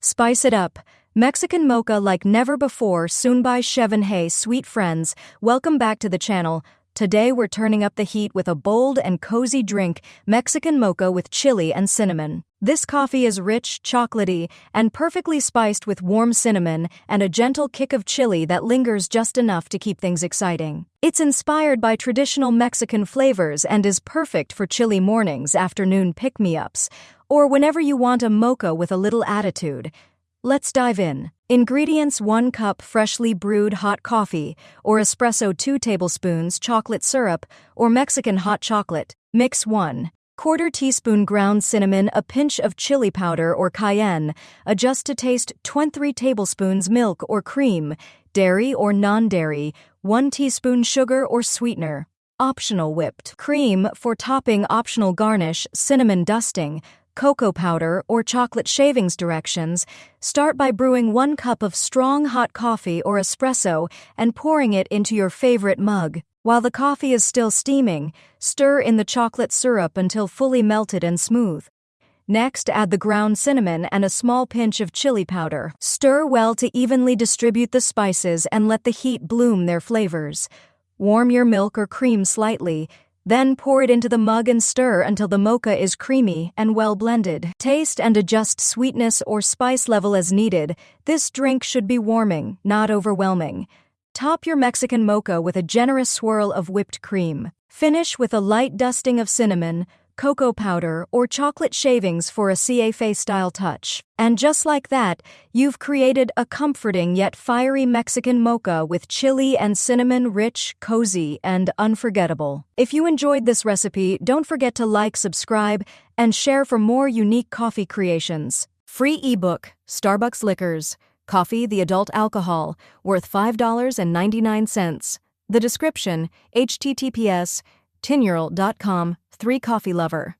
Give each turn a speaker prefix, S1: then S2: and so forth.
S1: Spice it up. Mexican mocha like never before, soon by Chevin. Hey, sweet friends, welcome back to the channel. Today we're turning up the heat with a bold and cozy drink, Mexican mocha with chili and cinnamon. This coffee is rich, chocolatey, and perfectly spiced with warm cinnamon and a gentle kick of chili that lingers just enough to keep things exciting. It's inspired by traditional Mexican flavors and is perfect for chilly mornings, afternoon pick-me-ups, or whenever you want a mocha with a little attitude. Let's dive in. Ingredients: 1 cup freshly brewed hot coffee, or espresso, 2 tablespoons chocolate syrup, or Mexican hot chocolate. Mix 1/4 teaspoon ground cinnamon, a pinch of chili powder or cayenne, adjust to taste. 23 tablespoons milk or cream, dairy or non-dairy, 1 teaspoon sugar or sweetener. Optional: whipped cream for topping, optional garnish, cinnamon dusting, cocoa powder, or chocolate shavings. Directions: start by brewing 1 cup of strong hot coffee or espresso and pouring it into your favorite mug. While the coffee is still steaming, stir in the chocolate syrup until fully melted and smooth. Next, add the ground cinnamon and a small pinch of chili powder. Stir well to evenly distribute the spices and let the heat bloom their flavors. Warm your milk or cream slightly, then pour it into the mug and stir until the mocha is creamy and well blended. Taste and adjust sweetness or spice level as needed. This drink should be warming, not overwhelming. Top your Mexican mocha with a generous swirl of whipped cream. Finish with a light dusting of cinnamon, cocoa powder, or chocolate shavings for a café-style touch. And just like that, you've created a comforting yet fiery Mexican mocha with chili and cinnamon, rich, cozy, and unforgettable. If you enjoyed this recipe, don't forget to like, subscribe, and share for more unique coffee creations. Free ebook, Starbucks Liquors, Coffee the Adult Alcohol, worth $5.99. The description: https://tinyurl.com/3coffeelover.